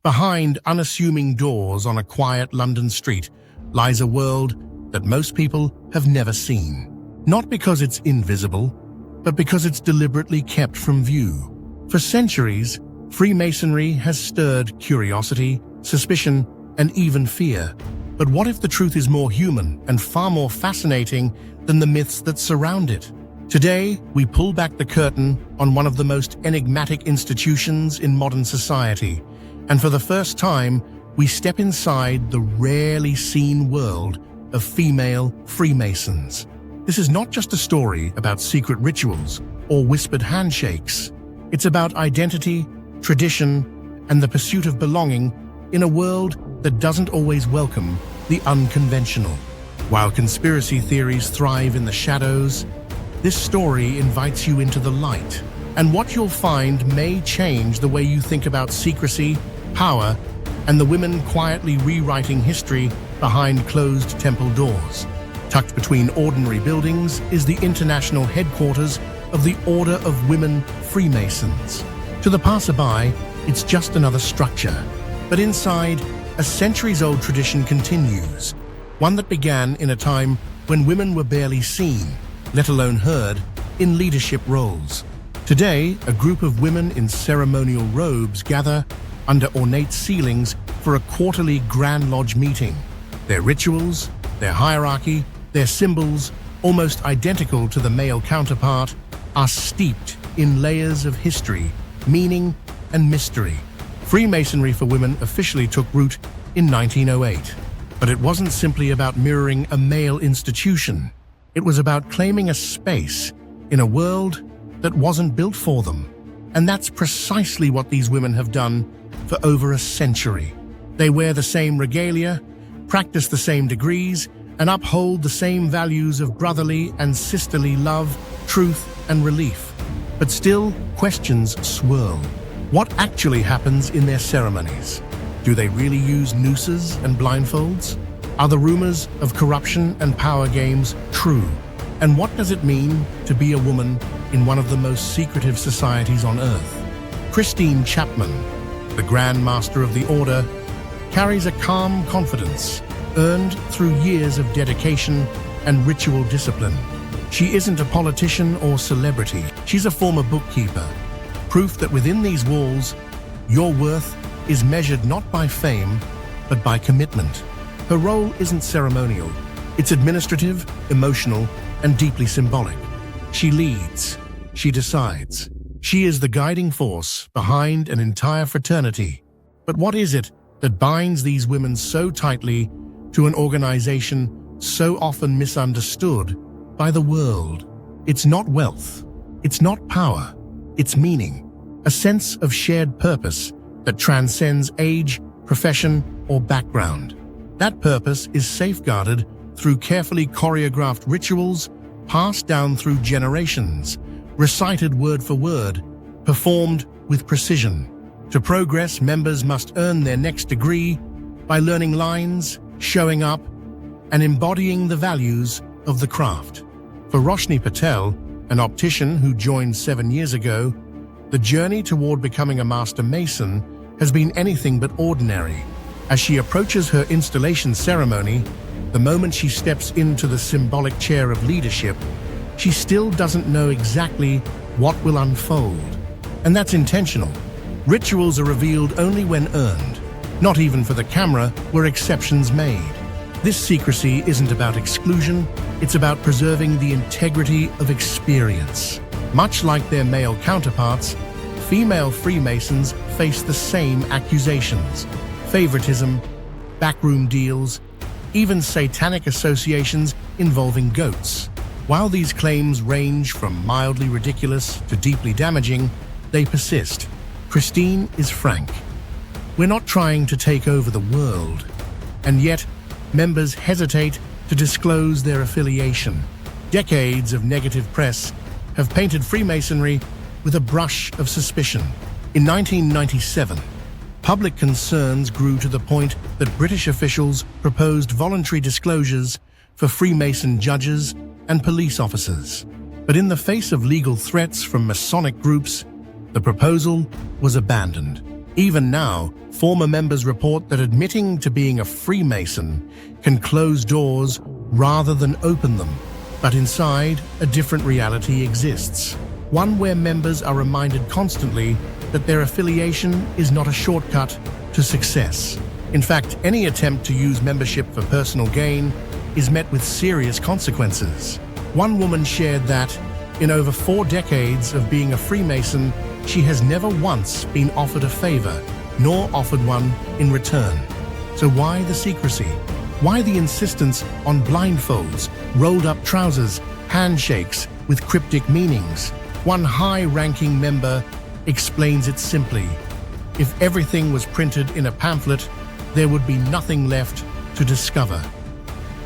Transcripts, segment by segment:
Behind unassuming doors on a quiet London street lies a world that most people have never seen. Not because it's invisible, but because it's deliberately kept from view. For centuries, Freemasonry has stirred curiosity, suspicion, and even fear. But what if the truth is more human and far more fascinating than the myths that surround it? Today, we pull back the curtain on one of the most enigmatic institutions in modern society, and for the first time, we step inside the rarely seen world of female Freemasons. This is not just a story about secret rituals or whispered handshakes. It's about identity, tradition, and the pursuit of belonging in a world that doesn't always welcome the unconventional. While conspiracy theories thrive in the shadows, this story invites you into the light. And what you'll find may change the way you think about secrecy, power, and the women quietly rewriting history behind closed temple doors. Tucked between ordinary buildings is the international headquarters of the Order of Women Freemasons. To the passerby, it's just another structure. But inside, a centuries-old tradition continues, one that began in a time when women were barely seen, let alone heard, in leadership roles. Today, a group of women in ceremonial robes gather under ornate ceilings for a quarterly Grand Lodge meeting. Their rituals, their hierarchy, their symbols, almost identical to the male counterpart, are steeped in layers of history, meaning, and mystery. Freemasonry for women officially took root in 1908, but it wasn't simply about mirroring a male institution. It was about claiming a space in a world that wasn't built for them. And that's precisely what these women have done for over a century. They wear the same regalia, practice the same degrees, and uphold the same values of brotherly and sisterly love, truth, and relief. But still, questions swirl. What actually happens in their ceremonies? Do they really use nooses and blindfolds? Are the rumors of corruption and power games true? And what does it mean to be a woman in one of the most secretive societies on earth? Christine Chapman, the Grand Master of the Order, carries a calm confidence earned through years of dedication and ritual discipline. She isn't a politician or celebrity. She's a former bookkeeper, proof that within these walls, your worth is measured not by fame, but by commitment. Her role isn't ceremonial. It's administrative, emotional, and deeply symbolic. She leads. She decides. She is the guiding force behind an entire fraternity. But what is it that binds these women so tightly to an organization so often misunderstood by the world? It's not wealth. It's not power. It's meaning. A sense of shared purpose that transcends age, profession, or background. That purpose is safeguarded through carefully choreographed rituals passed down through generations, recited word for word, performed with precision. To progress, members must earn their next degree by learning lines, showing up, and embodying the values of the craft. For Roshni Patel, an optician who joined 7 years ago, the journey toward becoming a Master Mason has been anything but ordinary. As she approaches her installation ceremony, the moment she steps into the symbolic chair of leadership, she still doesn't know exactly what will unfold. And that's intentional. Rituals are revealed only when earned. Not even for the camera were exceptions made. This secrecy isn't about exclusion, it's about preserving the integrity of experience. Much like their male counterparts, female Freemasons face the same accusations: favoritism, backroom deals, even satanic associations involving goats. While these claims range from mildly ridiculous to deeply damaging, they persist. Christine is frank. We're not trying to take over the world, and yet members hesitate to disclose their affiliation. Decades of negative press have painted Freemasonry with a brush of suspicion. In 1997, public concerns grew to the point that British officials proposed voluntary disclosures for Freemason judges and police officers. But in the face of legal threats from Masonic groups, the proposal was abandoned. Even now, former members report that admitting to being a Freemason can close doors rather than open them. But inside, a different reality exists. One where members are reminded constantly that their affiliation is not a shortcut to success. In fact, any attempt to use membership for personal gain is met with serious consequences. One woman shared that, in over 4 decades of being a Freemason, she has never once been offered a favor, nor offered one in return. So why the secrecy? Why the insistence on blindfolds, rolled-up trousers, handshakes with cryptic meanings? One high-ranking member explains it simply. If everything was printed in a pamphlet, there would be nothing left to discover.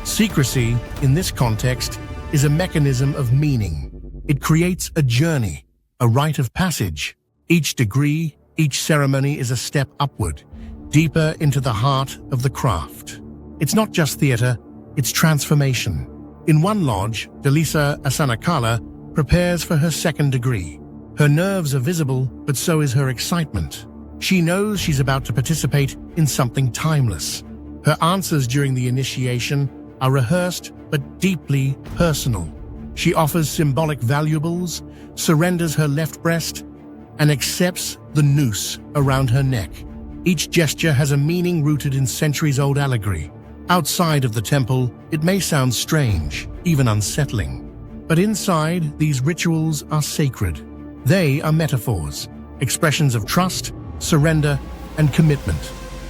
Secrecy, in this context, is a mechanism of meaning. It creates a journey, a rite of passage. Each degree, each ceremony is a step upward, deeper into the heart of the craft. It's not just theater, it's transformation. In one lodge, Delisa Asanakala prepares for her 2nd degree. Her nerves are visible, but so is her excitement. She knows she's about to participate in something timeless. Her answers during the initiation are rehearsed but deeply personal. She offers symbolic valuables, surrenders her left breast, and accepts the noose around her neck. Each gesture has a meaning rooted in centuries-old allegory. Outside of the temple, it may sound strange, even unsettling. But inside, these rituals are sacred. They are metaphors, expressions of trust, surrender, and commitment.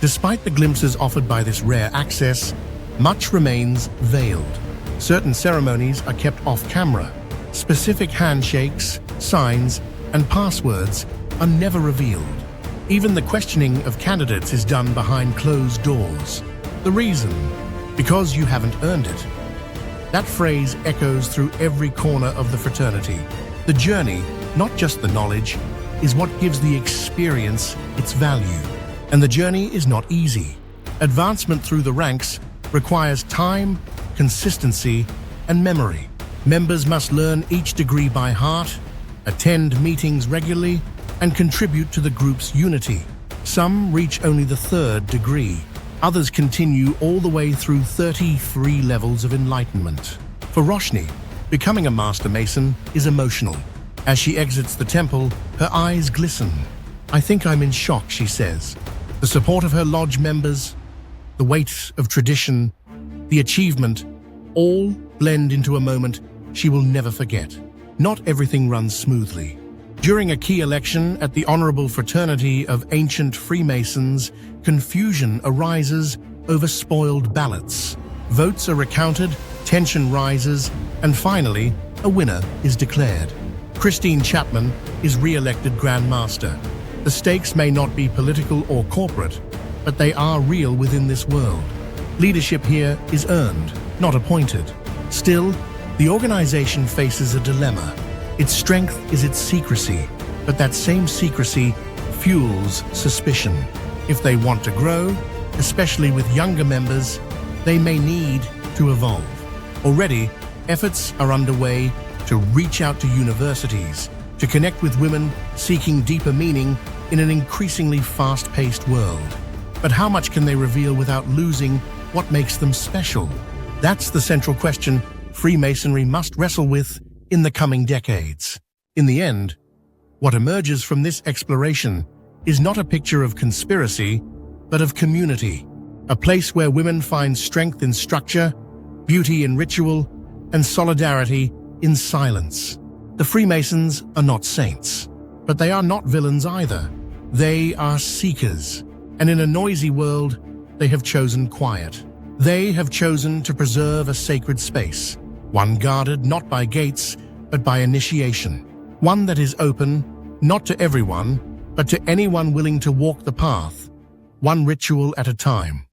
Despite the glimpses offered by this rare access, much remains veiled. Certain ceremonies are kept off camera. Specific handshakes, signs, and passwords are never revealed. Even the questioning of candidates is done behind closed doors. The reason? Because you haven't earned it. That phrase echoes through every corner of the fraternity. The journey, not just the knowledge, is what gives the experience its value. And the journey is not easy. Advancement through the ranks requires time, consistency, and memory. Members must learn each degree by heart, attend meetings regularly, and contribute to the group's unity. Some reach only the 3rd degree. Others continue all the way through 33 levels of enlightenment. For Roshni, becoming a Master Mason is emotional. As she exits the temple, her eyes glisten. "I think I'm in shock," she says. The support of her lodge members, the weight of tradition, the achievement, all blend into a moment she will never forget. Not everything runs smoothly. During a key election at the Honourable Fraternity of Ancient Freemasons, confusion arises over spoiled ballots. Votes are recounted, tension rises, and finally, a winner is declared. Christine Chapman is re-elected Grand Master. The stakes may not be political or corporate, but they are real within this world. Leadership here is earned, not appointed. Still, the organization faces a dilemma. Its strength is its secrecy, but that same secrecy fuels suspicion. If they want to grow, especially with younger members, they may need to evolve. Already, efforts are underway to reach out to universities, to connect with women seeking deeper meaning in an increasingly fast-paced world. But how much can they reveal without losing what makes them special? That's the central question Freemasonry must wrestle with in the coming decades. In the end, what emerges from this exploration is not a picture of conspiracy, but of community, a place where women find strength in structure, beauty in ritual, and solidarity in silence. The Freemasons are not saints, but they are not villains either. They are seekers, and in a noisy world, they have chosen quiet. They have chosen to preserve a sacred space, one guarded not by gates, but by initiation. One that is open, not to everyone, but to anyone willing to walk the path, one ritual at a time.